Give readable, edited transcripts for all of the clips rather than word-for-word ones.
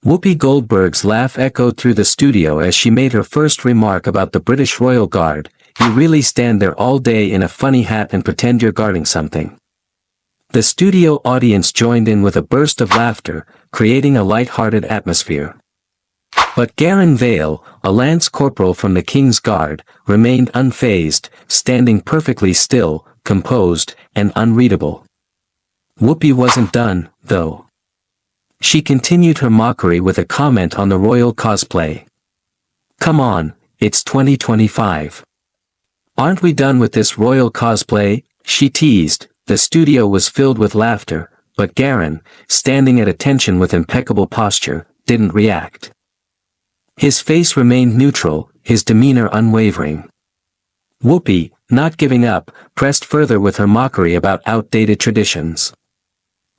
Whoopi Goldberg's laugh echoed through the studio as she made her first remark about the British Royal Guard. You really stand there all day in a funny hat and pretend you're guarding something. The studio audience joined in with a burst of laughter, creating a light-hearted atmosphere. But Garron Vale, a Lance Corporal from the King's Guard, remained unfazed, standing perfectly still, composed, and unreadable. Whoopi wasn't done, though. She continued her mockery with a comment on the royal cosplay. Come on, it's 2025. Aren't we done with this royal cosplay? She teased. The studio was filled with laughter, but Garron, standing at attention with impeccable posture, didn't react. His face remained neutral, his demeanor unwavering. Whoopi, not giving up, pressed further with her mockery about outdated traditions.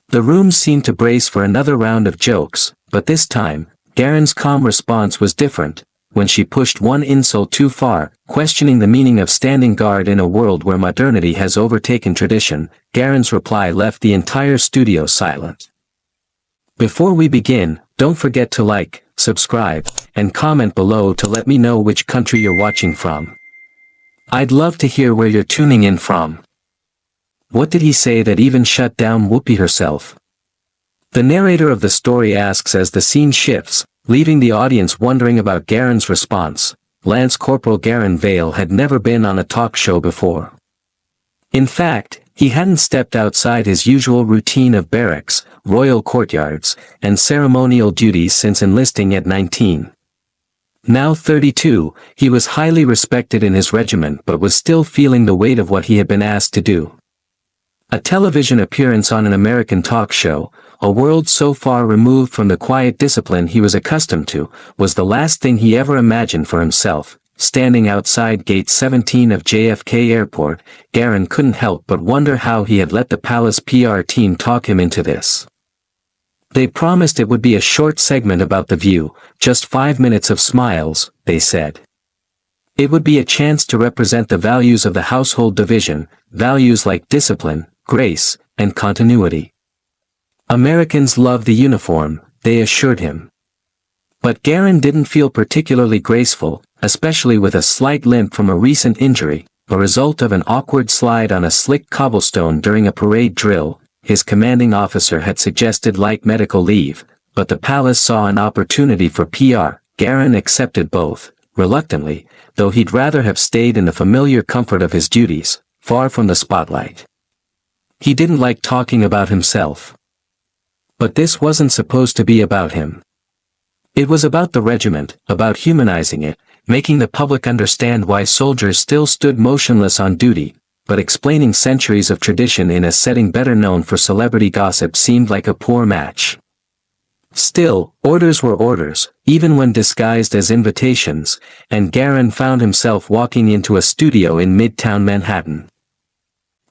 The room seemed to brace for another round of jokes, but this time, Garron's calm response was different. When she pushed one insult too far, questioning the meaning of standing guard in a world where modernity has overtaken tradition, Garron's reply left the entire studio silent. Before we begin, don't forget to like, subscribe, and comment below to let me know which country you're watching from. I'd love to hear where you're tuning in from. What did he say that even shut down Whoopi herself? The narrator of the story asks as the scene shifts, leaving the audience wondering about Garron's response. Lance Corporal Garron Vale had never been on a talk show before. In fact, he hadn't stepped outside his usual routine of barracks, royal courtyards, and ceremonial duties since enlisting at 19. Now 32, he was highly respected in his regiment but was still feeling the weight of what he had been asked to do. A television appearance on an American talk show, a world so far removed from the quiet discipline he was accustomed to, was the last thing he ever imagined for himself. Standing outside Gate 17 of JFK Airport, Garron couldn't help but wonder how he had let the palace PR team talk him into this. They promised it would be a short segment about the view, just 5 minutes of smiles, they said. It would be a chance to represent the values of the household division, values like discipline, grace, and continuity. Americans love the uniform, they assured him. But Garron didn't feel particularly graceful, especially with a slight limp from a recent injury, a result of an awkward slide on a slick cobblestone during a parade drill. His commanding officer had suggested light medical leave, but the palace saw an opportunity for PR. Garron accepted both, reluctantly, though he'd rather have stayed in the familiar comfort of his duties, far from the spotlight. He didn't like talking about himself. But this wasn't supposed to be about him. It was about the regiment, about humanizing it, making the public understand why soldiers still stood motionless on duty, but explaining centuries of tradition in a setting better known for celebrity gossip seemed like a poor match. Still, orders were orders, even when disguised as invitations, and Garron found himself walking into a studio in Midtown Manhattan.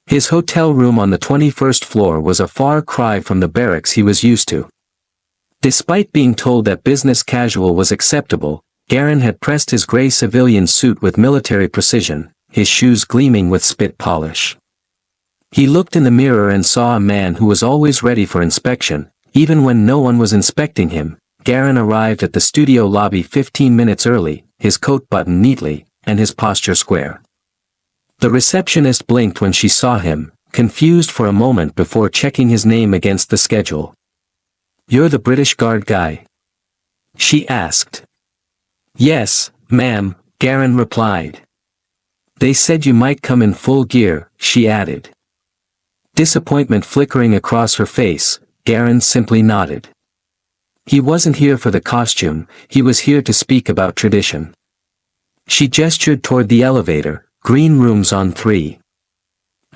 His hotel room on the 21st floor was a far cry from the barracks he was used to. Despite being told that business casual was acceptable, Garron had pressed his gray civilian suit with military precision, his shoes gleaming with spit polish. He looked in the mirror and saw a man who was always ready for inspection, even when no one was inspecting him. Garron arrived at the studio lobby 15 minutes early, his coat buttoned neatly, and his posture square. The receptionist blinked when she saw him, confused for a moment before checking his name against the schedule. "You're the British Guard guy?" she asked. "Yes, ma'am," Garron replied. "They said you might come in full gear," she added. Disappointment flickering across her face, Garron simply nodded. He wasn't here for the costume, he was here to speak about tradition. She gestured toward the elevator, green rooms on 3.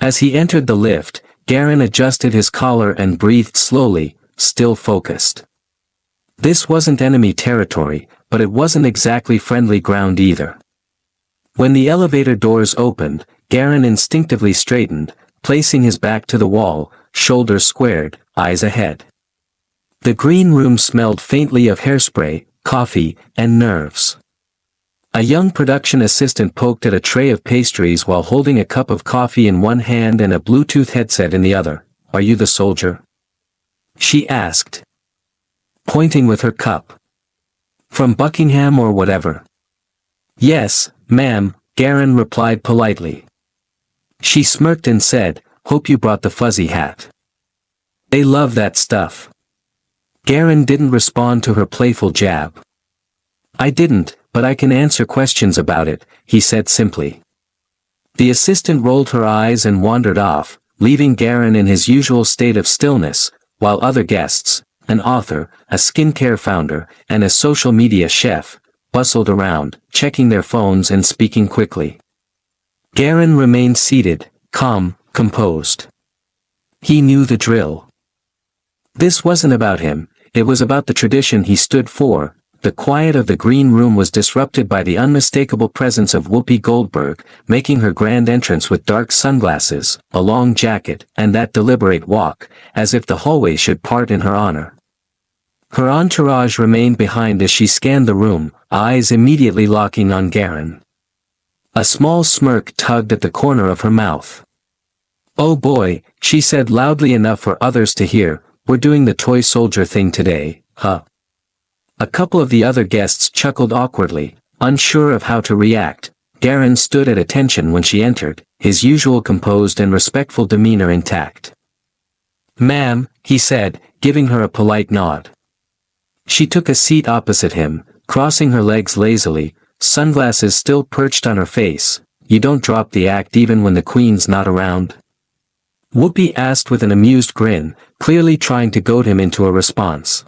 As he entered the lift, Garron adjusted his collar and breathed slowly, still focused. This wasn't enemy territory, but it wasn't exactly friendly ground either. When the elevator doors opened, Garron instinctively straightened, placing his back to the wall, shoulders squared, eyes ahead. The green room smelled faintly of hairspray, coffee, and nerves. A young production assistant poked at a tray of pastries while holding a cup of coffee in one hand and a Bluetooth headset in the other. "Are you the soldier?" she asked. pointing with her cup. From Buckingham or whatever? Yes, ma'am, Garron replied politely. She smirked and said, hope you brought the fuzzy hat. They love that stuff. Garron didn't respond to her playful jab. I didn't, but I can answer questions about it, he said simply. The assistant rolled her eyes and wandered off, leaving Garron in his usual state of stillness, while other guests, an author, a skincare founder, and a social media chef, bustled around, checking their phones and speaking quickly. Garron remained seated, calm, composed. He knew the drill. This wasn't about him, it was about the tradition he stood for. The quiet of the green room was disrupted by the unmistakable presence of Whoopi Goldberg, making her grand entrance with dark sunglasses, a long jacket, and that deliberate walk, as if the hallway should part in her honor. Her entourage remained behind as she scanned the room, eyes immediately locking on Garron. A small smirk tugged at the corner of her mouth. Oh boy, she said loudly enough for others to hear, we're doing the toy soldier thing today, huh? A couple of the other guests chuckled awkwardly, unsure of how to react. Garron stood at attention when she entered, his usual composed and respectful demeanor intact. Ma'am, he said, giving her a polite nod. She took a seat opposite him, crossing her legs lazily, sunglasses still perched on her face. You don't drop the act even when the queen's not around? Whoopi asked with an amused grin, clearly trying to goad him into a response.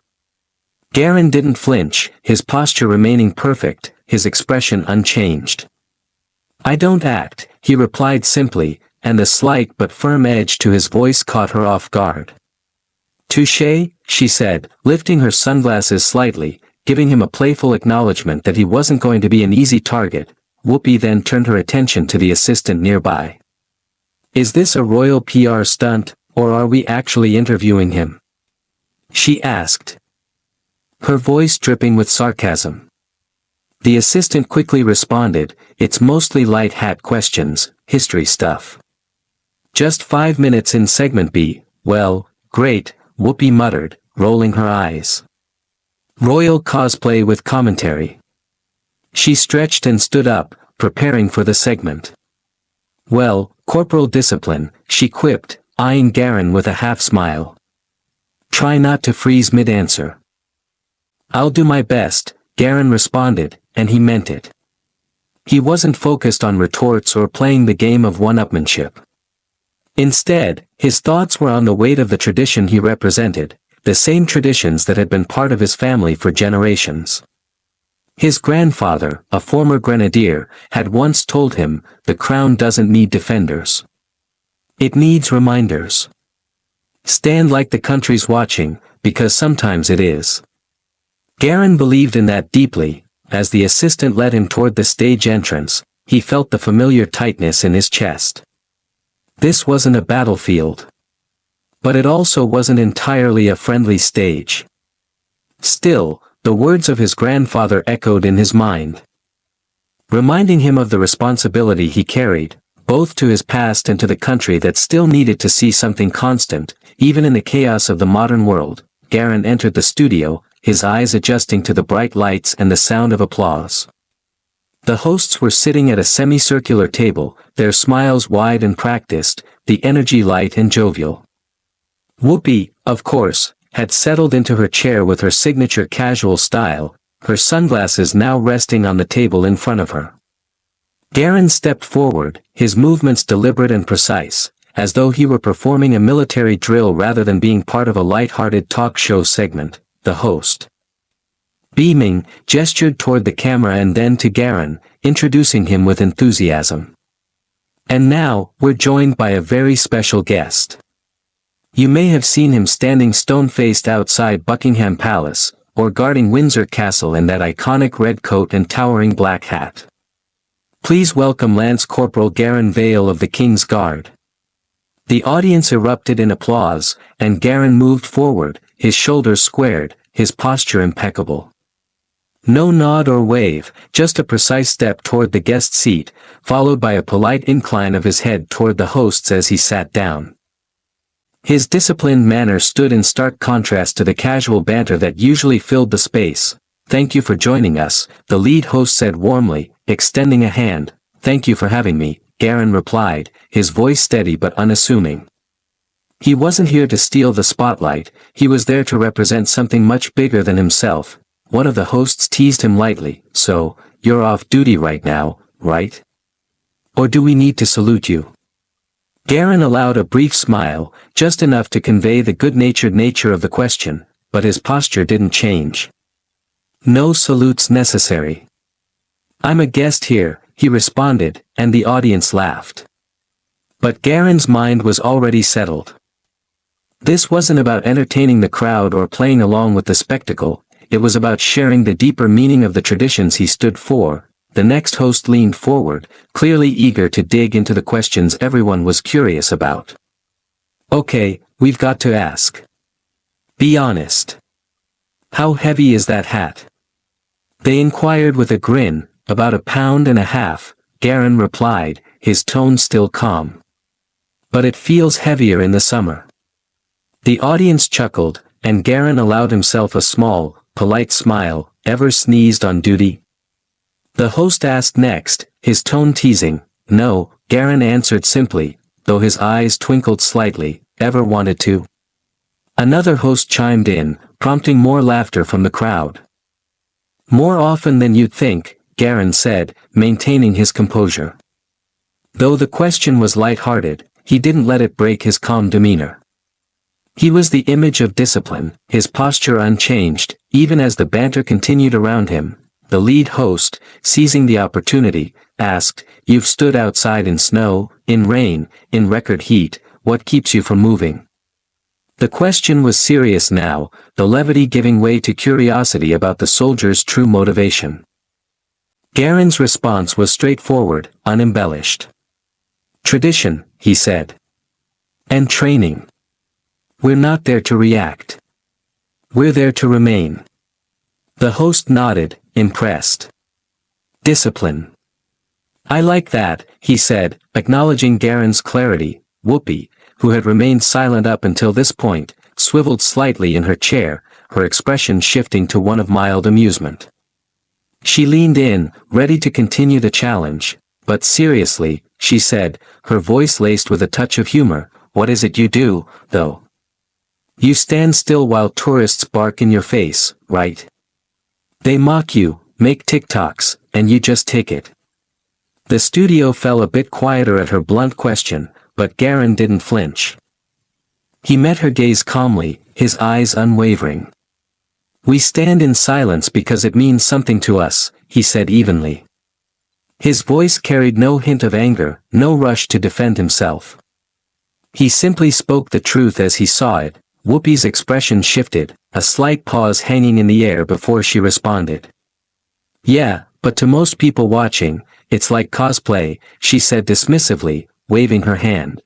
Garron didn't flinch, his posture remaining perfect, his expression unchanged. I don't act, he replied simply, and the slight but firm edge to his voice caught her off guard. Touché, she said, lifting her sunglasses slightly, giving him a playful acknowledgement that he wasn't going to be an easy target. Whoopi then turned her attention to the assistant nearby. Is this a royal PR stunt, or are we actually interviewing him? She asked, her voice dripping with sarcasm. The assistant quickly responded, it's mostly light hat questions, history stuff. Just 5 minutes in segment B, well, great, Whoopi muttered, rolling her eyes. Royal cosplay with commentary. She stretched and stood up, preparing for the segment. Well, corporal discipline, she quipped, eyeing Garron with a half-smile. Try not to freeze mid-answer. I'll do my best, Garron responded, and he meant it. He wasn't focused on retorts or playing the game of one-upmanship. Instead, his thoughts were on the weight of the tradition he represented, the same traditions that had been part of his family for generations. His grandfather, a former grenadier, had once told him, the crown doesn't need defenders. It needs reminders. Stand like the country's watching, because sometimes it is. Garron believed in that deeply. As the assistant led him toward the stage entrance, he felt the familiar tightness in his chest. This wasn't a battlefield. But it also wasn't entirely a friendly stage. Still, the words of his grandfather echoed in his mind, reminding him of the responsibility he carried, both to his past and to the country that still needed to see something constant, even in the chaos of the modern world. Garron entered the studio, his eyes adjusting to the bright lights and the sound of applause. The hosts were sitting at a semicircular table, their smiles wide and practiced, the energy light and jovial. Whoopi, of course, had settled into her chair with her signature casual style, her sunglasses now resting on the table in front of her. Garron stepped forward, his movements deliberate and precise, as though he were performing a military drill rather than being part of a light-hearted talk show segment. The host, beaming, gestured toward the camera and then to Garron, introducing him with enthusiasm. And now, we're joined by a very special guest. You may have seen him standing stone-faced outside Buckingham Palace, or guarding Windsor Castle in that iconic red coat and towering black hat. Please welcome Lance Corporal Garron Vale of the King's Guard. The audience erupted in applause, and Garron moved forward, his shoulders squared, his posture impeccable. No nod or wave, just a precise step toward the guest seat, followed by a polite incline of his head toward the hosts as he sat down. His disciplined manner stood in stark contrast to the casual banter that usually filled the space. "Thank you for joining us," the lead host said warmly, extending a hand. "Thank you for having me," Garron replied, his voice steady but unassuming. He wasn't here to steal the spotlight, he was there to represent something much bigger than himself. One of the hosts teased him lightly. "So, you're off duty right now, right? Or do we need to salute you?" Garron allowed a brief smile, just enough to convey the good-natured nature of the question, but his posture didn't change. "No salutes necessary. I'm a guest here," he responded, and the audience laughed. But Garron's mind was already settled. This wasn't about entertaining the crowd or playing along with the spectacle, it was about sharing the deeper meaning of the traditions he stood for. The next host leaned forward, clearly eager to dig into the questions everyone was curious about. "Okay, we've got to ask. Be honest. How heavy is that hat?" They inquired with a grin. "About 1.5 pounds, Garron replied, his tone still calm. "But it feels heavier in the summer." The audience chuckled, and Garron allowed himself a small, polite smile. "Ever sneezed on duty?" The host asked next, his tone teasing. "No," Garron answered simply, though his eyes twinkled slightly. "Ever wanted to?" Another host chimed in, prompting more laughter from the crowd. "More often than you'd think," Garron said, maintaining his composure. Though the question was light-hearted, he didn't let it break his calm demeanor. He was the image of discipline, his posture unchanged, even as the banter continued around him. The lead host, seizing the opportunity, asked, "You've stood outside in snow, in rain, in record heat, what keeps you from moving?" The question was serious now, the levity giving way to curiosity about the soldier's true motivation. Garron's response was straightforward, unembellished. "Tradition," he said. "And training. We're not there to react. We're there to remain." The host nodded, impressed. "Discipline. I like that," he said, acknowledging Garron's clarity. Whoopi, who had remained silent up until this point, swiveled slightly in her chair, her expression shifting to one of mild amusement. She leaned in, ready to continue the challenge, but seriously, she said, her voice laced with a touch of humor, "What is it you do, though? You stand still while tourists bark in your face, right? They mock you, make TikToks, and you just take it." The studio fell a bit quieter at her blunt question, but Garron didn't flinch. He met her gaze calmly, his eyes unwavering. "We stand in silence because it means something to us," he said evenly. His voice carried no hint of anger, no rush to defend himself. He simply spoke the truth as he saw it. Whoopi's expression shifted, a slight pause hanging in the air before she responded. "Yeah, but to most people watching, it's like cosplay," she said dismissively, waving her hand.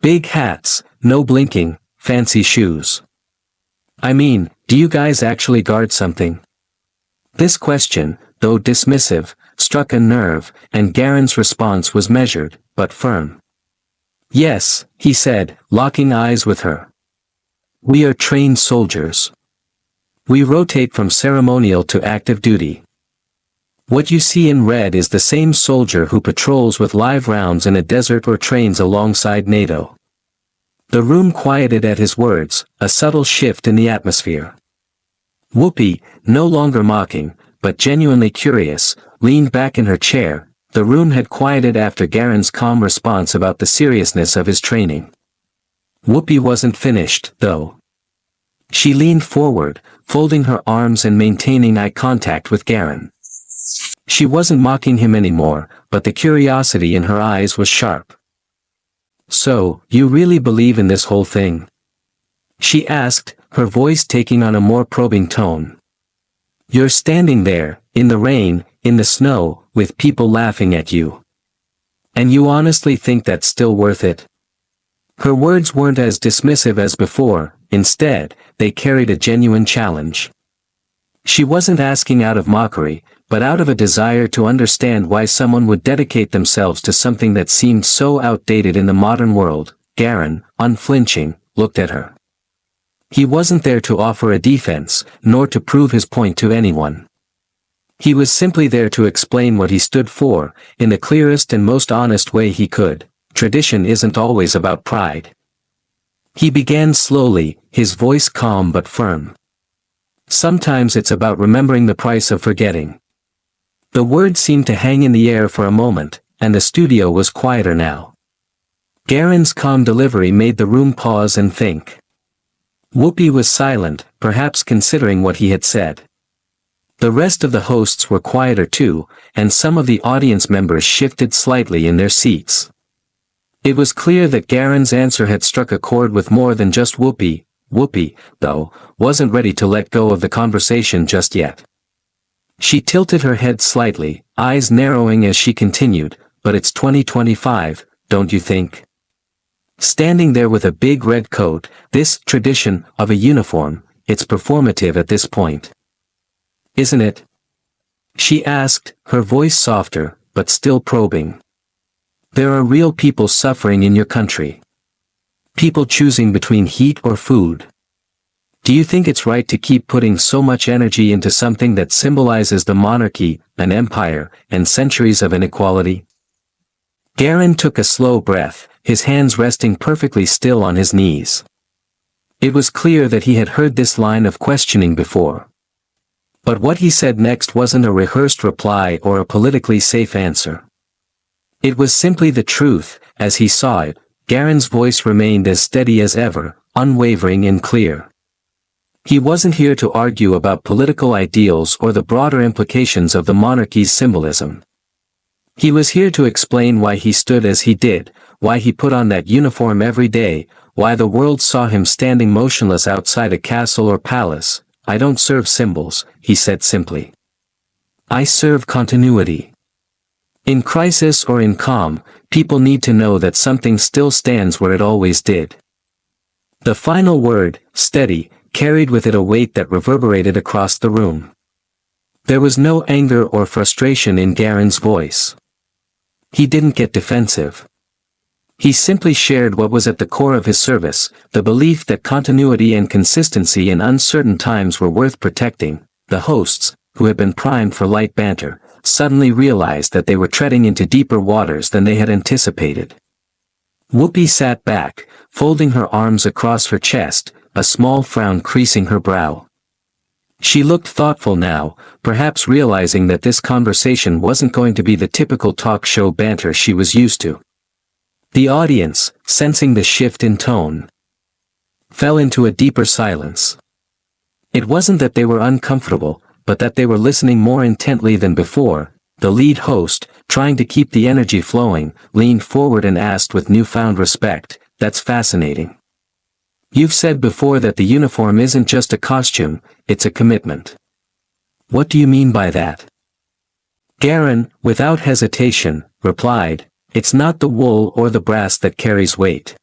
"Big hats, no blinking, fancy shoes. I mean, do you guys actually guard something?" This question, though dismissive, struck a nerve, and Garron's response was measured, but firm. "Yes," he said, locking eyes with her. "We are trained soldiers. We rotate from ceremonial to active duty. What you see in red is the same soldier who patrols with live rounds in a desert or trains alongside NATO." The room quieted at his words, a subtle shift in the atmosphere. Whoopi, no longer mocking, but genuinely curious, leaned back in her chair. The room had quieted after Garron's calm response about the seriousness of his training. Whoopi wasn't finished, though. She leaned forward, folding her arms and maintaining eye contact with Garron. She wasn't mocking him anymore, but the curiosity in her eyes was sharp. "So, you really believe in this whole thing?" she asked, her voice taking on a more probing tone. "You're standing there, in the rain, in the snow, with people laughing at you. And you honestly think that's still worth it?" Her words weren't as dismissive as before, instead, they carried a genuine challenge. She wasn't asking out of mockery, but out of a desire to understand why someone would dedicate themselves to something that seemed so outdated in the modern world. Garron, unflinching, looked at her. He wasn't there to offer a defense, nor to prove his point to anyone. He was simply there to explain what he stood for, in the clearest and most honest way he could. Tradition isn't always about pride. He began slowly, his voice calm but firm. Sometimes it's about remembering the price of forgetting. The words seemed to hang in the air for a moment, and the studio was quieter now. Garron's calm delivery made the room pause and think. Whoopi was silent, perhaps considering what he had said. The rest of the hosts were quieter too, and some of the audience members shifted slightly in their seats. It was clear that Garron's answer had struck a chord with more than just Whoopi. Whoopi, though, wasn't ready to let go of the conversation just yet. She tilted her head slightly, eyes narrowing as she continued, "But it's 2025, don't you think?" Standing there with a big red coat, this tradition of a uniform, it's performative at this point. Isn't it? She asked, her voice softer, but still probing. There are real people suffering in your country. People choosing between heat or food. Do you think it's right to keep putting so much energy into something that symbolizes the monarchy, an empire, and centuries of inequality? Garron took a slow breath, his hands resting perfectly still on his knees. It was clear that he had heard this line of questioning before. But what he said next wasn't a rehearsed reply or a politically safe answer. It was simply the truth, as he saw it. Garron's voice remained as steady as ever, unwavering and clear. He wasn't here to argue about political ideals or the broader implications of the monarchy's symbolism. He was here to explain why he stood as he did, why he put on that uniform every day, why the world saw him standing motionless outside a castle or palace. "I don't serve symbols," he said simply. "I serve continuity. In crisis or in calm, people need to know that something still stands where it always did." The final word, steady, carried with it a weight that reverberated across the room. There was no anger or frustration in Garron's voice. He didn't get defensive. He simply shared what was at the core of his service, the belief that continuity and consistency in uncertain times were worth protecting. The hosts, who had been primed for light banter, suddenly realized that they were treading into deeper waters than they had anticipated. Whoopi sat back, folding her arms across her chest, a small frown creasing her brow. She looked thoughtful now, perhaps realizing that this conversation wasn't going to be the typical talk show banter she was used to. The audience, sensing the shift in tone, fell into a deeper silence. It wasn't that they were uncomfortable, but that they were listening more intently than before. The lead host, trying to keep the energy flowing, leaned forward and asked with newfound respect, "That's fascinating. You've said before that the uniform isn't just a costume, it's a commitment. What do you mean by that?" Garron, without hesitation, replied, "It's not the wool or the brass that carries weight.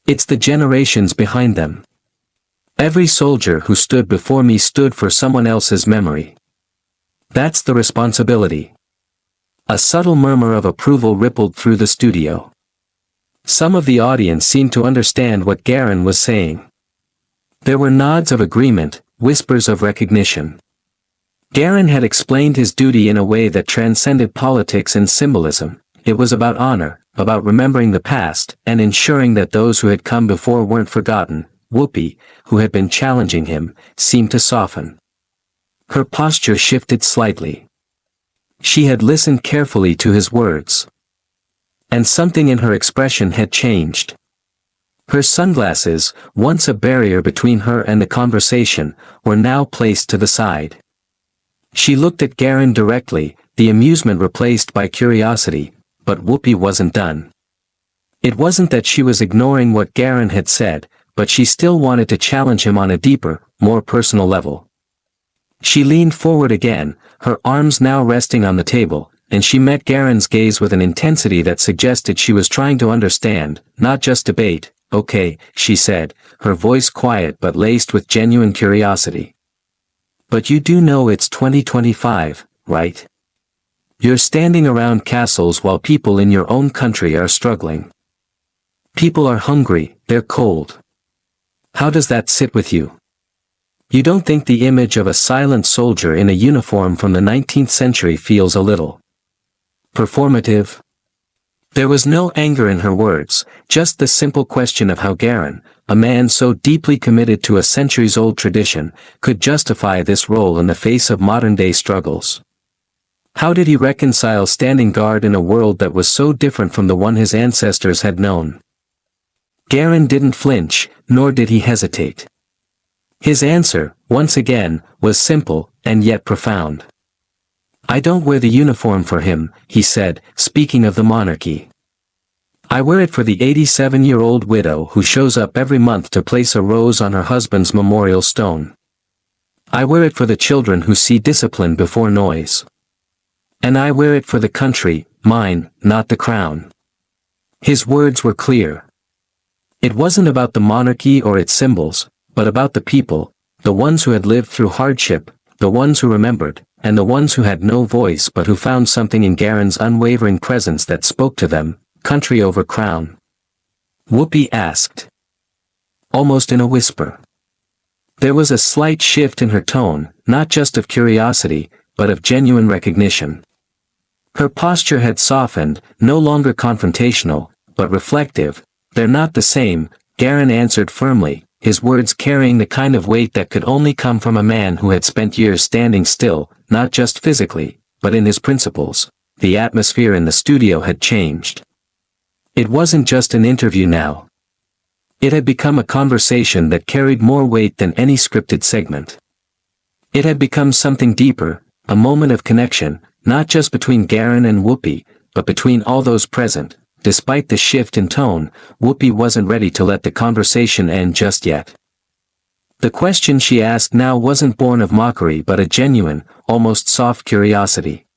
It's the generations behind them. Every soldier who stood before me stood for someone else's memory. That's the responsibility." A subtle murmur of approval rippled through the studio. Some of the audience seemed to understand what Garron was saying. There were nods of agreement, whispers of recognition. Garron had explained his duty in a way that transcended politics and symbolism. It was about honor, about remembering the past, and ensuring that those who had come before weren't forgotten. Whoopi, who had been challenging him, seemed to soften. Her posture shifted slightly. She had listened carefully to his words. And something in her expression had changed. Her sunglasses, once a barrier between her and the conversation, were now placed to the side. She looked at Garron directly, the amusement replaced by curiosity, but Whoopi wasn't done. It wasn't that she was ignoring what Garron had said, but she still wanted to challenge him on a deeper, more personal level. She leaned forward again, her arms now resting on the table, and she met Garron's gaze with an intensity that suggested she was trying to understand, not just debate. "Okay," she said, her voice quiet but laced with genuine curiosity. "But you do know it's 2025, right? You're standing around castles while people in your own country are struggling. People are hungry, they're cold. How does that sit with you? You don't think the image of a silent soldier in a uniform from the 19th century feels a little performative? There was no anger in her words, just the simple question of how Garron, a man so deeply committed to a centuries-old tradition, could justify this role in the face of modern-day struggles. How did he reconcile standing guard in a world that was so different from the one his ancestors had known? Garron didn't flinch, nor did he hesitate. His answer, once again, was simple, and yet profound. I don't wear the uniform for him, he said, speaking of the monarchy. I wear it for the 87-year-old widow who shows up every month to place a rose on her husband's memorial stone. I wear it for the children who see discipline before noise. And I wear it for the country, mine, not the crown. His words were clear. It wasn't about the monarchy or its symbols, but about the people, the ones who had lived through hardship, the ones who remembered, and the ones who had no voice but who found something in Garron's unwavering presence that spoke to them, country over crown. Whoopi asked. Almost in a whisper. There was a slight shift in her tone, not just of curiosity, but of genuine recognition. Her posture had softened, no longer confrontational, but reflective. They're not the same, Garron answered firmly, his words carrying the kind of weight that could only come from a man who had spent years standing still, not just physically, but in his principles. The atmosphere in the studio had changed. It wasn't just an interview now. It had become a conversation that carried more weight than any scripted segment. It had become something deeper, a moment of connection, not just between Garron and Whoopi, but between all those present. Despite the shift in tone, Whoopi wasn't ready to let the conversation end just yet. The question she asked now wasn't born of mockery but a genuine, almost soft curiosity.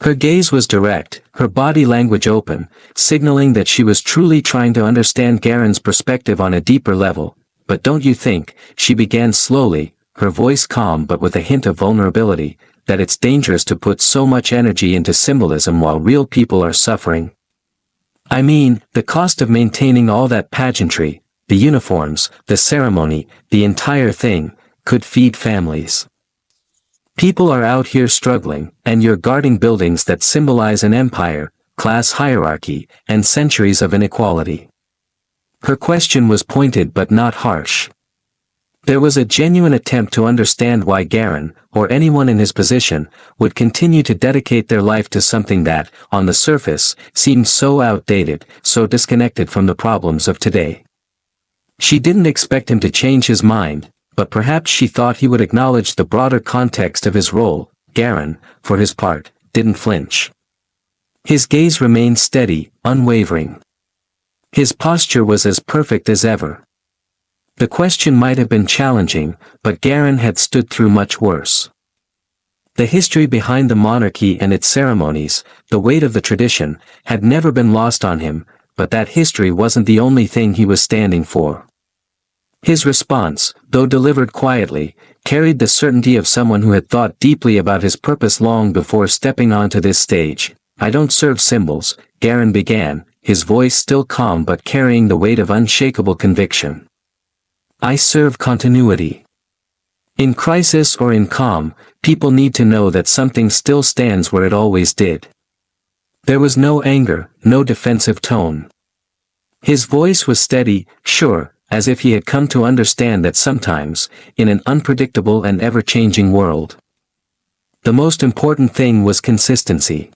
Her gaze was direct, her body language open, signaling that she was truly trying to understand Garron's perspective on a deeper level. But don't you think, she began slowly, her voice calm but with a hint of vulnerability, that it's dangerous to put so much energy into symbolism while real people are suffering? I mean, the cost of maintaining all that pageantry, the uniforms, the ceremony, the entire thing, could feed families. People are out here struggling, and you're guarding buildings that symbolize an empire, class hierarchy, and centuries of inequality. Her question was pointed but not harsh. There was a genuine attempt to understand why Garron, or anyone in his position, would continue to dedicate their life to something that, on the surface, seemed so outdated, so disconnected from the problems of today. She didn't expect him to change his mind, but perhaps she thought he would acknowledge the broader context of his role. Garron, for his part, didn't flinch. His gaze remained steady, unwavering. His posture was as perfect as ever. The question might have been challenging, but Garron had stood through much worse. The history behind the monarchy and its ceremonies, the weight of the tradition, had never been lost on him, but that history wasn't the only thing he was standing for. His response, though delivered quietly, carried the certainty of someone who had thought deeply about his purpose long before stepping onto this stage. I don't serve symbols, Garron began, his voice still calm but carrying the weight of unshakable conviction. I serve continuity. In crisis or in calm, people need to know that something still stands where it always did. There was no anger, no defensive tone. His voice was steady, sure, as if he had come to understand that sometimes, in an unpredictable and ever-changing world, the most important thing was consistency.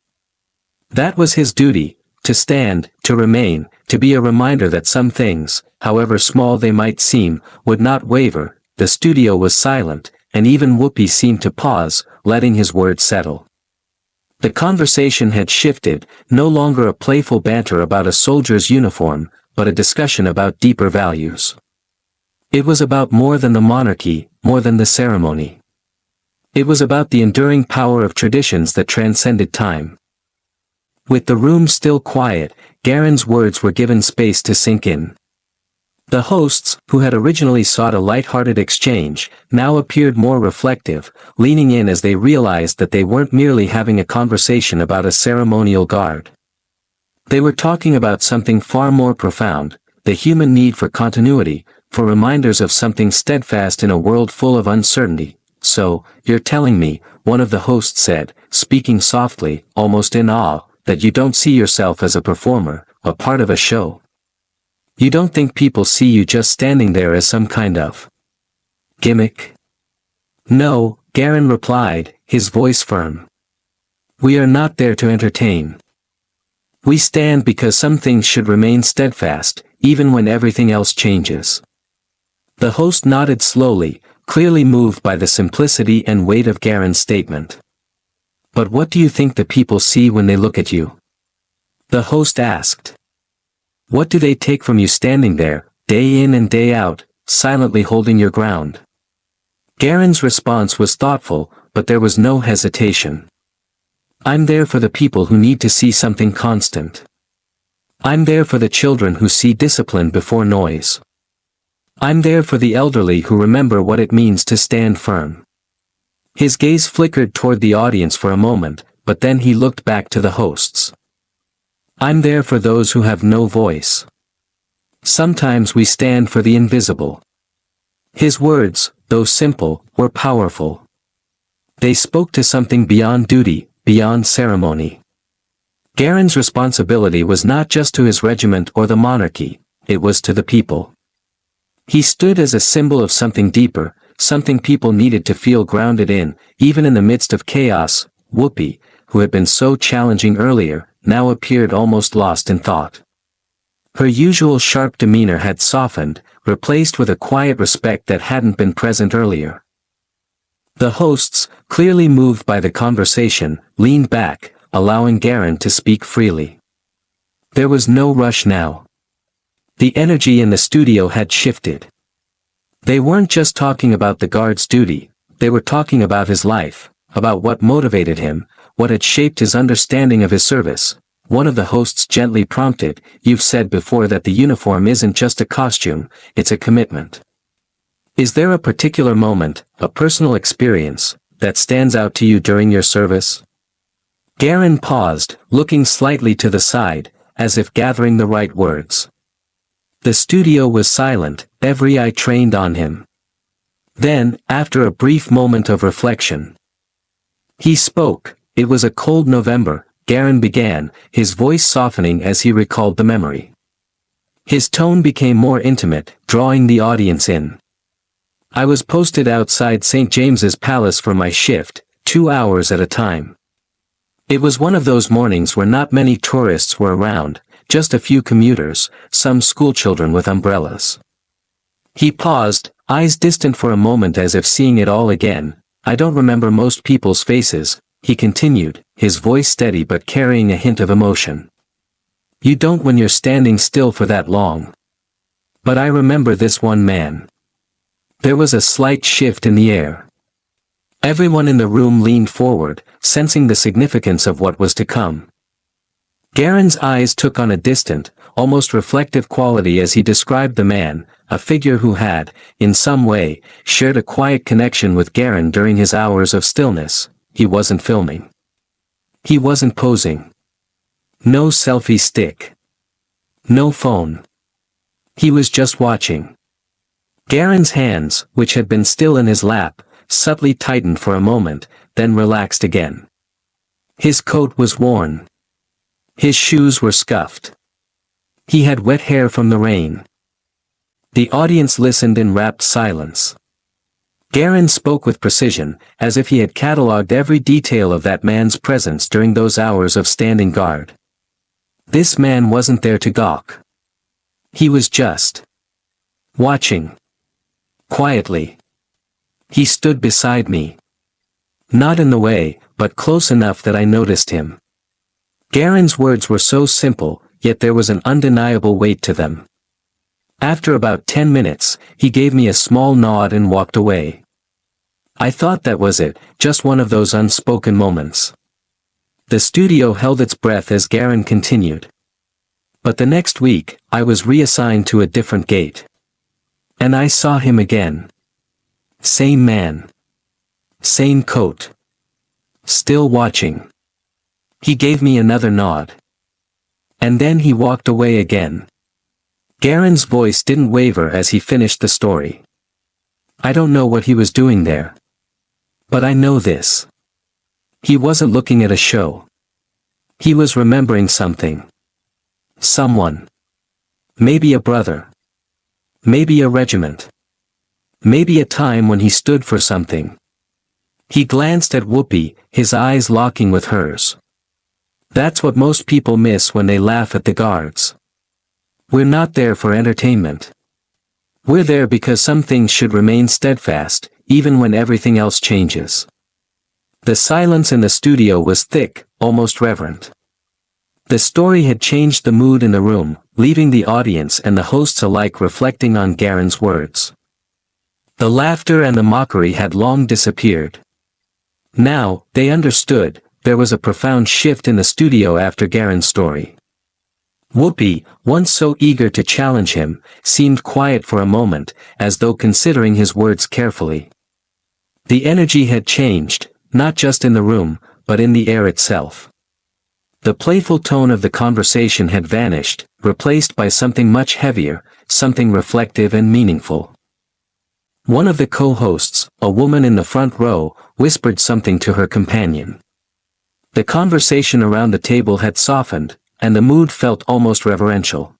That was his duty, to stand, to remain, to be a reminder that some things, however small they might seem, would not waver. The studio was silent, and even Whoopi seemed to pause, letting his words settle. The conversation had shifted, no longer a playful banter about a soldier's uniform, but a discussion about deeper values. It was about more than the monarchy, more than the ceremony. It was about the enduring power of traditions that transcended time. With the room still quiet, Garron's words were given space to sink in. The hosts, who had originally sought a light-hearted exchange, now appeared more reflective, leaning in as they realized that they weren't merely having a conversation about a ceremonial guard. They were talking about something far more profound, the human need for continuity, for reminders of something steadfast in a world full of uncertainty. "So, you're telling me," one of the hosts said, speaking softly, almost in awe, "that you don't see yourself as a performer, a part of a show? You don't think people see you just standing there as some kind of gimmick?" "No," Garron replied, his voice firm. "We are not there to entertain. We stand because some things should remain steadfast, even when everything else changes." The host nodded slowly, clearly moved by the simplicity and weight of Garron's statement. "But what do you think the people see when they look at you?" the host asked. "What do they take from you standing there, day in and day out, silently holding your ground?" Garron's response was thoughtful, but there was no hesitation. "I'm there for the people who need to see something constant. I'm there for the children who see discipline before noise. I'm there for the elderly who remember what it means to stand firm." His gaze flickered toward the audience for a moment, but then he looked back to the hosts. "I'm there for those who have no voice. Sometimes we stand for the invisible." His words, though simple, were powerful. They spoke to something beyond duty, beyond ceremony. Garron's responsibility was not just to his regiment or the monarchy, it was to the people. He stood as a symbol of something deeper, something people needed to feel grounded in, even in the midst of chaos. Whoopi, who had been so challenging earlier, now appeared almost lost in thought. Her usual sharp demeanor had softened, replaced with a quiet respect that hadn't been present earlier. The hosts, clearly moved by the conversation, leaned back, allowing Garron to speak freely. There was no rush now. The energy in the studio had shifted. They weren't just talking about the guard's duty, they were talking about his life, about what motivated him, what had shaped his understanding of his service. One of the hosts gently prompted, "You've said before that the uniform isn't just a costume, it's a commitment. Is there a particular moment, a personal experience, that stands out to you during your service?" Garron paused, looking slightly to the side, as if gathering the right words. The studio was silent, every eye trained on him. Then, after a brief moment of reflection, he spoke. "It was a cold November," Garron began, his voice softening as he recalled the memory. His tone became more intimate, drawing the audience in. "I was posted outside St. James's Palace for my shift, 2 hours at a time. It was one of those mornings where not many tourists were around, just a few commuters, some schoolchildren with umbrellas." He paused, eyes distant for a moment as if seeing it all again. "I don't remember most people's faces," he continued, his voice steady but carrying a hint of emotion. "You don't when you're standing still for that long. But I remember this one man." There was a slight shift in the air. Everyone in the room leaned forward, sensing the significance of what was to come. Garron's eyes took on a distant, almost reflective quality as he described the man, a figure who had, in some way, shared a quiet connection with Garron during his hours of stillness. He wasn't filming. He wasn't posing. No selfie stick. No phone. He was just watching. Garron's hands, which had been still in his lap, subtly tightened for a moment, then relaxed again. His coat was worn. His shoes were scuffed. He had wet hair from the rain. The audience listened in rapt silence. Garron spoke with precision, as if he had catalogued every detail of that man's presence during those hours of standing guard. This man wasn't there to gawk. He was just watching. Quietly. He stood beside me. Not in the way, but close enough that I noticed him. Garron's words were so simple, yet there was an undeniable weight to them. After about 10 minutes, he gave me a small nod and walked away. I thought that was it, just one of those unspoken moments. The studio held its breath as Garron continued. But the next week, I was reassigned to a different gate. And I saw him again. Same man. Same coat. Still watching. He gave me another nod. And then he walked away again. Garron's voice didn't waver as he finished the story. I don't know what he was doing there. But I know this. He wasn't looking at a show. He was remembering something. Someone. Maybe a brother. Maybe a regiment. Maybe a time when he stood for something. He glanced at Whoopi, his eyes locking with hers. That's what most people miss when they laugh at the guards. We're not there for entertainment. We're there because some things should remain steadfast, even when everything else changes. The silence in the studio was thick, almost reverent. The story had changed the mood in the room, leaving the audience and the hosts alike reflecting on Garron's words. The laughter and the mockery had long disappeared. Now, they understood, there was a profound shift in the studio after Garron's story. Whoopi, once so eager to challenge him, seemed quiet for a moment, as though considering his words carefully. The energy had changed, not just in the room, but in the air itself. The playful tone of the conversation had vanished, replaced by something much heavier, something reflective and meaningful. One of the co-hosts, a woman in the front row, whispered something to her companion. The conversation around the table had softened, and the mood felt almost reverential.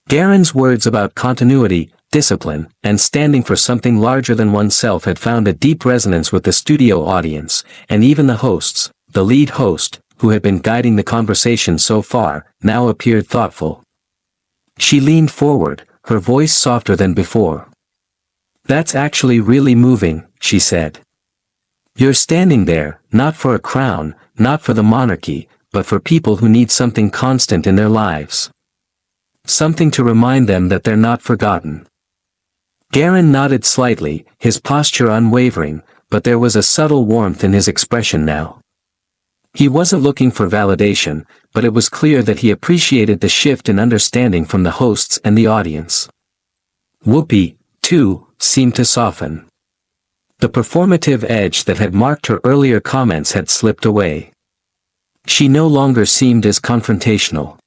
Garron's words about continuity, discipline, and standing for something larger than oneself had found a deep resonance with the studio audience, and even the hosts, the lead host, who had been guiding the conversation so far, now appeared thoughtful. She leaned forward, her voice softer than before. That's actually really moving, she said. You're standing there, not for a crown, not for the monarchy, but for people who need something constant in their lives. Something to remind them that they're not forgotten. Garron nodded slightly, his posture unwavering, but there was a subtle warmth in his expression now. He wasn't looking for validation, but it was clear that he appreciated the shift in understanding from the hosts and the audience. Whoopi, too, seemed to soften. The performative edge that had marked her earlier comments had slipped away. She no longer seemed as confrontational.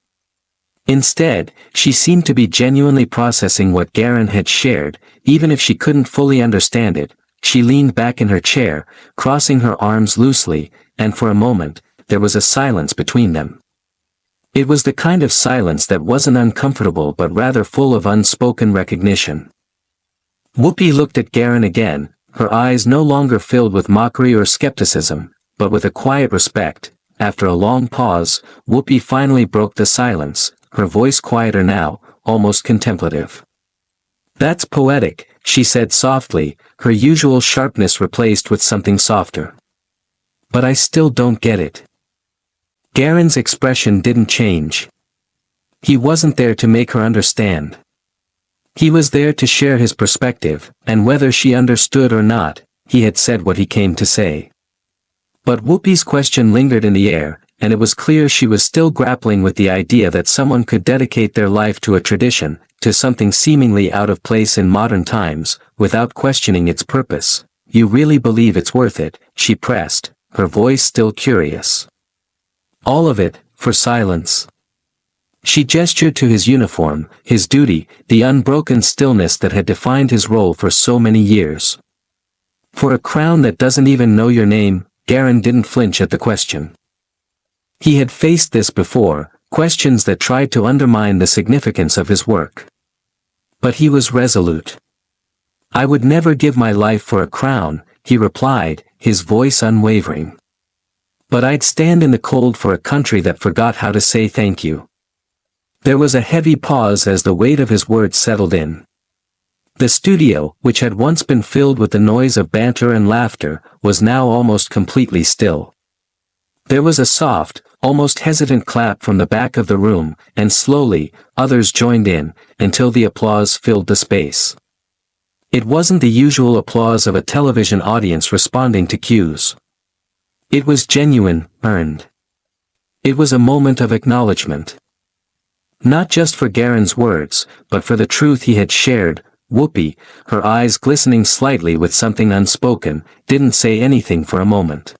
Instead, she seemed to be genuinely processing what Garron had shared, even if she couldn't fully understand it. She leaned back in her chair, crossing her arms loosely, and for a moment, there was a silence between them. It was the kind of silence that wasn't uncomfortable but rather full of unspoken recognition. Whoopi looked at Garron again, her eyes no longer filled with mockery or skepticism, but with a quiet respect. After a long pause, Whoopi finally broke the silence, her voice quieter now, almost contemplative. That's poetic, she said softly, her usual sharpness replaced with something softer. But I still don't get it. Garron's expression didn't change. He wasn't there to make her understand. He was there to share his perspective, and whether she understood or not, he had said what he came to say. But Whoopi's question lingered in the air, and it was clear she was still grappling with the idea that someone could dedicate their life to a tradition, to something seemingly out of place in modern times, without questioning its purpose. You really believe it's worth it, she pressed, her voice still curious. All of it, for silence. She gestured to his uniform, his duty, the unbroken stillness that had defined his role for so many years. For a crown that doesn't even know your name, Garron didn't flinch at the question. He had faced this before, questions that tried to undermine the significance of his work. But he was resolute. I would never give my life for a crown, he replied, his voice unwavering. But I'd stand in the cold for a country that forgot how to say thank you. There was a heavy pause as the weight of his words settled in. The studio, which had once been filled with the noise of banter and laughter, was now almost completely still. There was a soft, almost hesitant clap from the back of the room, and slowly, others joined in, until the applause filled the space. It wasn't the usual applause of a television audience responding to cues. It was genuine, earned. It was a moment of acknowledgement. Not just for Garron's words, but for the truth he had shared. Whoopi, her eyes glistening slightly with something unspoken, didn't say anything for a moment.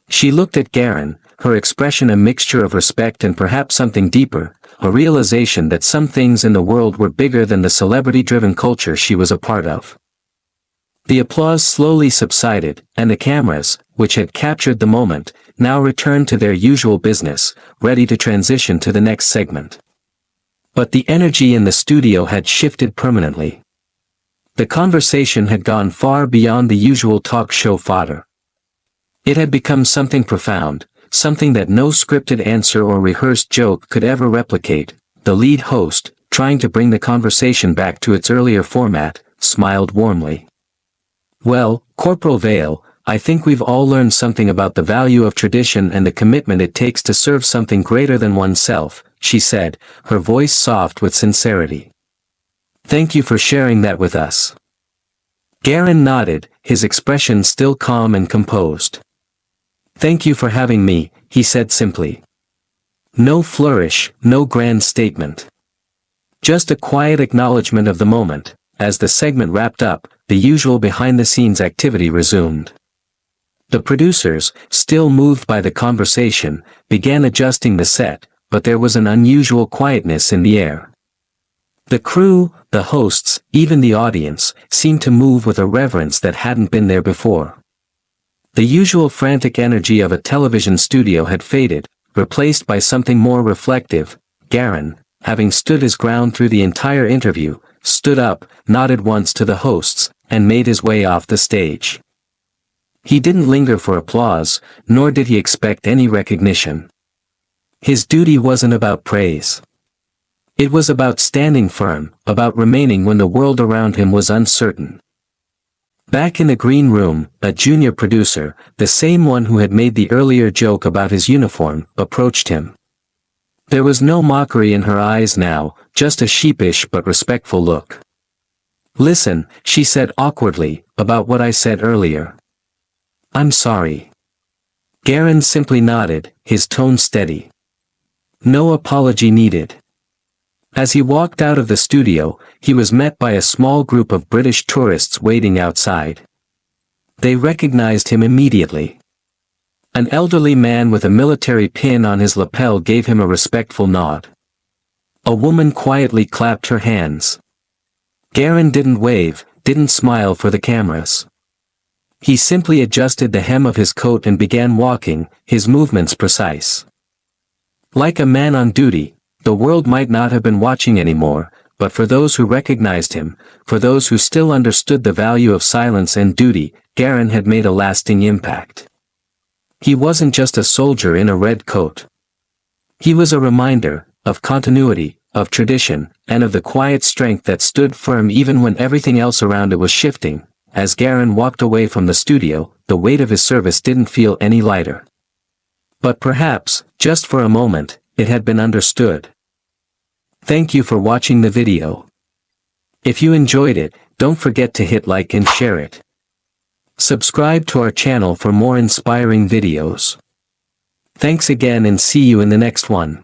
She looked at Garron, her expression a mixture of respect and perhaps something deeper, a realization that some things in the world were bigger than the celebrity-driven culture she was a part of. The applause slowly subsided, and the cameras, which had captured the moment, now returned to their usual business, ready to transition to the next segment. But the energy in the studio had shifted permanently. The conversation had gone far beyond the usual talk show fodder. It had become something profound, something that no scripted answer or rehearsed joke could ever replicate. The lead host, trying to bring the conversation back to its earlier format, smiled warmly. "Well, Corporal Vale, I think we've all learned something about the value of tradition and the commitment it takes to serve something greater than oneself," she said, her voice soft with sincerity. "Thank you for sharing that with us." Garron nodded, his expression still calm and composed. "Thank you for having me," he said simply. No flourish, no grand statement. Just a quiet acknowledgement of the moment. As the segment wrapped up, the usual behind-the-scenes activity resumed. The producers, still moved by the conversation, began adjusting the set, but there was an unusual quietness in the air. The crew, the hosts, even the audience, seemed to move with a reverence that hadn't been there before. The usual frantic energy of a television studio had faded, replaced by something more reflective. Garron, having stood his ground through the entire interview, stood up, nodded once to the hosts, and made his way off the stage. He didn't linger for applause, nor did he expect any recognition. His duty wasn't about praise. It was about standing firm, about remaining when the world around him was uncertain. Back in the green room, a junior producer, the same one who had made the earlier joke about his uniform, approached him. There was no mockery in her eyes now, just a sheepish but respectful look. "Listen," she said awkwardly, "about what I said earlier." "I'm sorry." Garron simply nodded, his tone steady. No apology needed. As he walked out of the studio, he was met by a small group of British tourists waiting outside. They recognized him immediately. An elderly man with a military pin on his lapel gave him a respectful nod. A woman quietly clapped her hands. Garron didn't wave, didn't smile for the cameras. He simply adjusted the hem of his coat and began walking, his movements precise. Like a man on duty, the world might not have been watching anymore, but for those who recognized him, for those who still understood the value of silence and duty, Garron had made a lasting impact. He wasn't just a soldier in a red coat. He was a reminder, of continuity, of tradition, and of the quiet strength that stood firm even when everything else around it was shifting. As Garron walked away from the studio, the weight of his service didn't feel any lighter. But perhaps, just for a moment, it had been understood. Thank you for watching the video. If you enjoyed it, don't forget to hit like and share it. Subscribe to our channel for more inspiring videos. Thanks again and see you in the next one.